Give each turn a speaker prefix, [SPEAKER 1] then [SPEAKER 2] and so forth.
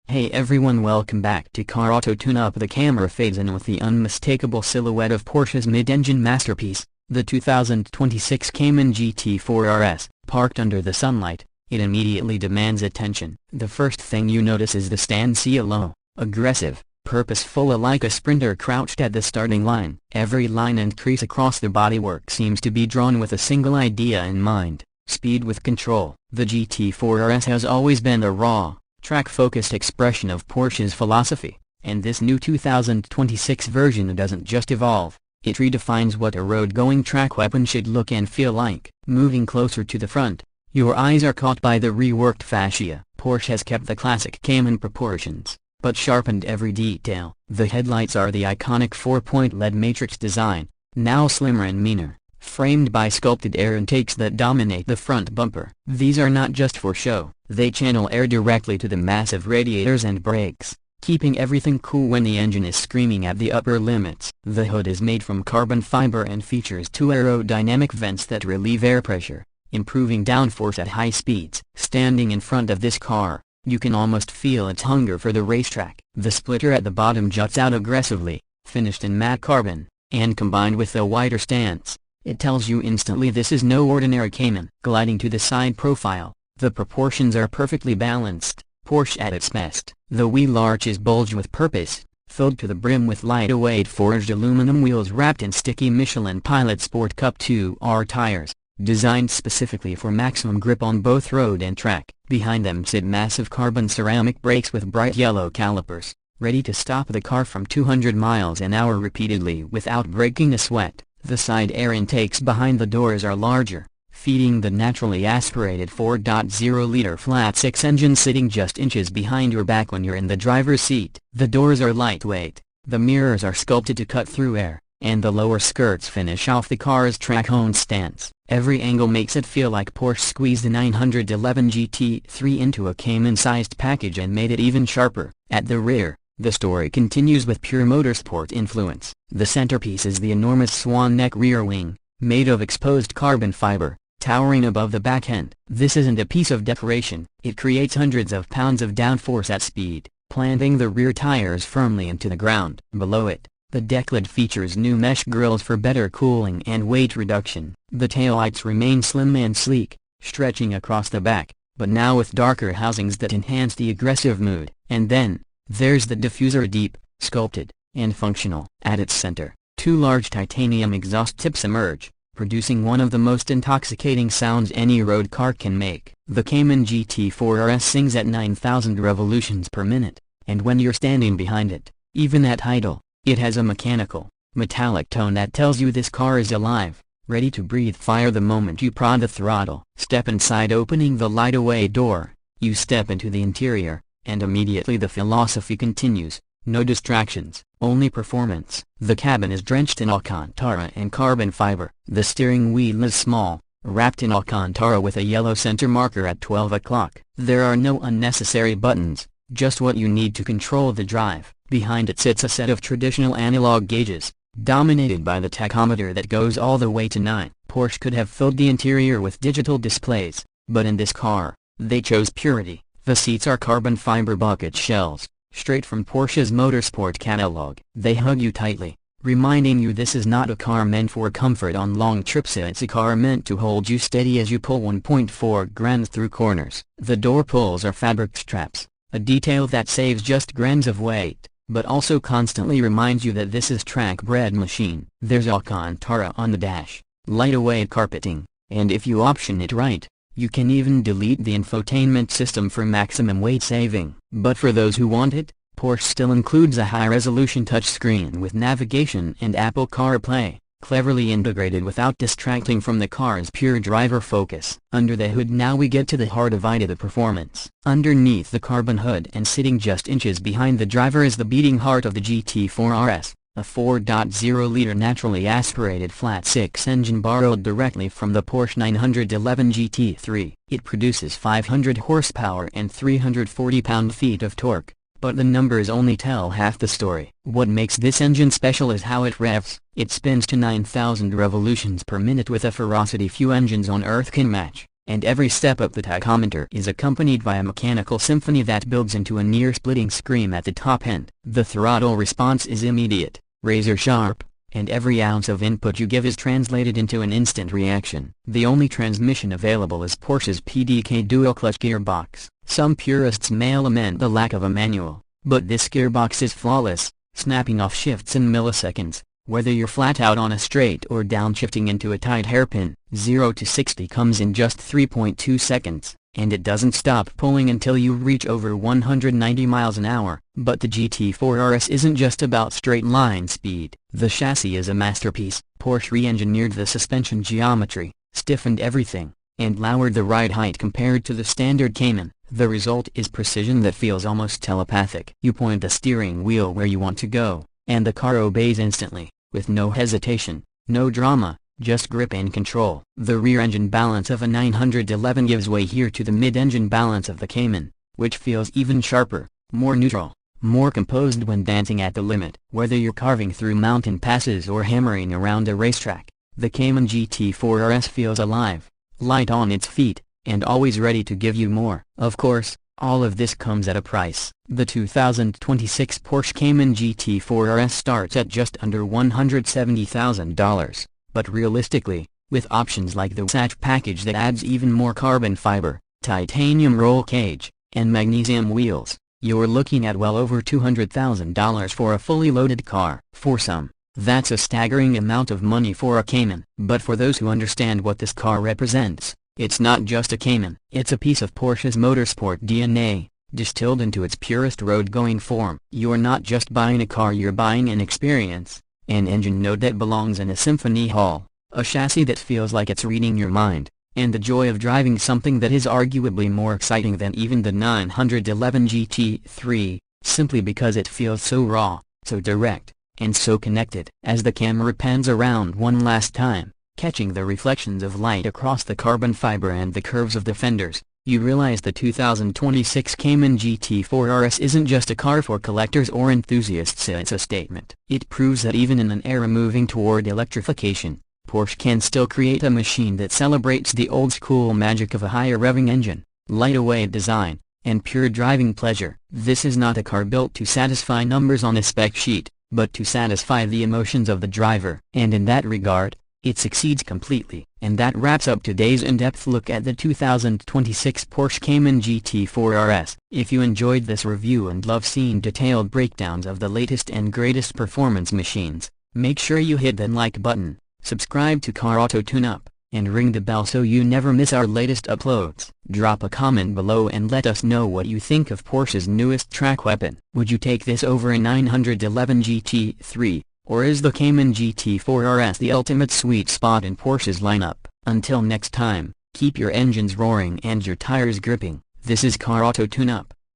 [SPEAKER 1] Hey everyone, welcome back to Car Auto Tune Up. The camera fades in with the unmistakable silhouette of Porsche's mid-engine masterpiece, the 2026 Cayman GT4 RS. Parked under the sunlight, it immediately demands attention. The first thing you notice is the stance low, aggressive, purposeful, like a sprinter crouched at the starting line. Every line and crease across the bodywork seems to be drawn with a single idea in mind: speed with control. The GT4 RS has always been a raw, track-focused expression of Porsche's philosophy, and this new 2026 version doesn't just evolve, it redefines what a road-going track weapon should look and feel like. Moving closer to the front, your eyes are caught by the reworked fascia. Porsche has kept the classic Cayman proportions, but sharpened every detail. The headlights are the iconic 4-point LED matrix design, now slimmer and meaner, framed by sculpted air intakes that dominate the front bumper. These are not just for show, they channel air directly to the massive radiators and brakes, keeping everything cool when the engine is screaming at the upper limits. The hood is made from carbon fiber and features two aerodynamic vents that relieve air pressure, improving downforce at high speeds. Standing in front of this car, you can almost feel its hunger for the racetrack. The splitter at the bottom juts out aggressively, finished in matte carbon, and combined with a wider stance, it tells you instantly this is no ordinary Cayman. Gliding to the side profile, the proportions are perfectly balanced, Porsche at its best. The wheel arches bulge with purpose, filled to the brim with lightweight forged aluminum wheels wrapped in sticky Michelin Pilot Sport Cup 2R tires, designed specifically for maximum grip on both road and track. Behind them sit massive carbon ceramic brakes with bright yellow calipers, ready to stop the car from 200 miles an hour repeatedly without breaking a sweat. The side air intakes behind the doors are larger, feeding the naturally aspirated 4.0-liter flat-six engine sitting just inches behind your back when you're in the driver's seat. The doors are lightweight, the mirrors are sculpted to cut through air, and the lower skirts finish off the car's track-honed stance. Every angle makes it feel like Porsche squeezed the 911 GT3 into a Cayman-sized package and made it even sharper. At the rear, the story continues with pure motorsport influence. The centerpiece is the enormous swan-neck rear wing, made of exposed carbon fiber, towering above the back end. This isn't a piece of decoration, it creates hundreds of pounds of downforce at speed, planting the rear tires firmly into the ground. Below it, the deck lid features new mesh grills for better cooling and weight reduction. The taillights remain slim and sleek, stretching across the back, but now with darker housings that enhance the aggressive mood. And then, there's the diffuser, deep, sculpted, and functional. At its center, two large titanium exhaust tips emerge, producing one of the most intoxicating sounds any road car can make. The Cayman GT4 RS sings at 9,000 revolutions per minute, and when you're standing behind it, even at idle, it has a mechanical, metallic tone that tells you this car is alive, ready to breathe fire the moment you prod the throttle. Step inside. Opening the lightaway door, you step into the interior, and immediately the philosophy continues: no distractions, only performance. The cabin is drenched in Alcantara and carbon fiber. The steering wheel is small, wrapped in Alcantara with a yellow center marker at 12 o'clock. There are no unnecessary buttons, just what you need to control the drive. Behind it sits a set of traditional analog gauges, dominated by the tachometer that goes all the way to 9. Porsche could have filled the interior with digital displays, but in this car, they chose purity. The seats are carbon fiber bucket shells, straight from Porsche's motorsport catalog. They hug you tightly, reminding you this is not a car meant for comfort on long trips, it's a car meant to hold you steady as you pull 1.4 grams through corners. The door pulls are fabric straps, a detail that saves just grams of weight, but also constantly reminds you that this is track-bred machine. There's Alcantara on the dash, lightweight carpeting, and if you option it right, you can even delete the infotainment system for maximum weight saving. But for those who want it, Porsche still includes a high-resolution touchscreen with navigation and Apple CarPlay, cleverly integrated without distracting from the car's pure driver focus. Under the hood now we get to the heart of the performance. Underneath the carbon hood and sitting just inches behind the driver is the beating heart of the GT4 RS. A 4.0-liter naturally aspirated flat-six engine borrowed directly from the Porsche 911 GT3. It produces 500 horsepower and 340 pound-feet of torque, but the numbers only tell half the story. What makes this engine special is how it revs. It spins to 9,000 revolutions per minute with a ferocity few engines on Earth can match. and every step up the tachometer is accompanied by a mechanical symphony that builds into a near-splitting scream at the top end. The throttle response is immediate, razor sharp, and every ounce of input you give is translated into an instant reaction. The only transmission available is Porsche's PDK dual-clutch gearbox. Some purists may lament the lack of a manual, but this gearbox is flawless, snapping off shifts in milliseconds, whether you're flat out on a straight or downshifting into a tight hairpin. 0 to 60 comes in just 3.2 seconds, and it doesn't stop pulling until you reach over 190 miles an hour. But the GT4 RS isn't just about straight-line speed. The chassis is a masterpiece. Porsche re-engineered the suspension geometry, stiffened everything, and lowered the ride height compared to the standard Cayman. The result is precision that feels almost telepathic. You point the steering wheel where you want to go, and the car obeys instantly, with no hesitation, no drama, just grip and control. The rear-engine balance of a 911 gives way here to the mid-engine balance of the Cayman, which feels even sharper, more neutral, more composed when dancing at the limit. Whether you're carving through mountain passes or hammering around a racetrack, the Cayman GT4 RS feels alive, light on its feet, and always ready to give you more. Of course, all of this comes at a price. The 2026 Porsche Cayman GT4 RS starts at just under $170,000, but realistically, with options like the Weissach package that adds even more carbon fiber, titanium roll cage, and magnesium wheels, you're looking at well over $200,000 for a fully loaded car. For some, that's a staggering amount of money for a Cayman. But for those who understand what this car represents, it's not just a Cayman. It's a piece of Porsche's motorsport DNA, distilled into its purest road-going form. You're not just buying a car, you're buying an experience, an engine note that belongs in a symphony hall, a chassis that feels like it's reading your mind, and the joy of driving something that is arguably more exciting than even the 911 GT3, simply because it feels so raw, so direct, and so connected. As the camera pans around one last time, catching the reflections of light across the carbon fiber and the curves of the fenders, you realize the 2026 Cayman GT4 RS isn't just a car for collectors or enthusiasts. It's a statement. It proves that even in an era moving toward electrification, Porsche can still create a machine that celebrates the old-school magic of a higher revving engine, light-weight design, and pure driving pleasure. This is not a car built to satisfy numbers on a spec sheet, but to satisfy the emotions of the driver. And in that regard, it succeeds completely. And that wraps up today's in-depth look at the 2026 Porsche Cayman GT4 RS. If you enjoyed this review and love seeing detailed breakdowns of the latest and greatest performance machines, make sure you hit that like button, subscribe to Car Auto Tune-Up, and ring the bell so you never miss our latest uploads. Drop a comment below and let us know what you think of Porsche's newest track weapon. Would you take this over a 911 GT3? Or is the Cayman GT4 RS the ultimate sweet spot in Porsche's lineup? Until next time, keep your engines roaring and your tires gripping. This is Car Auto Tune-Up.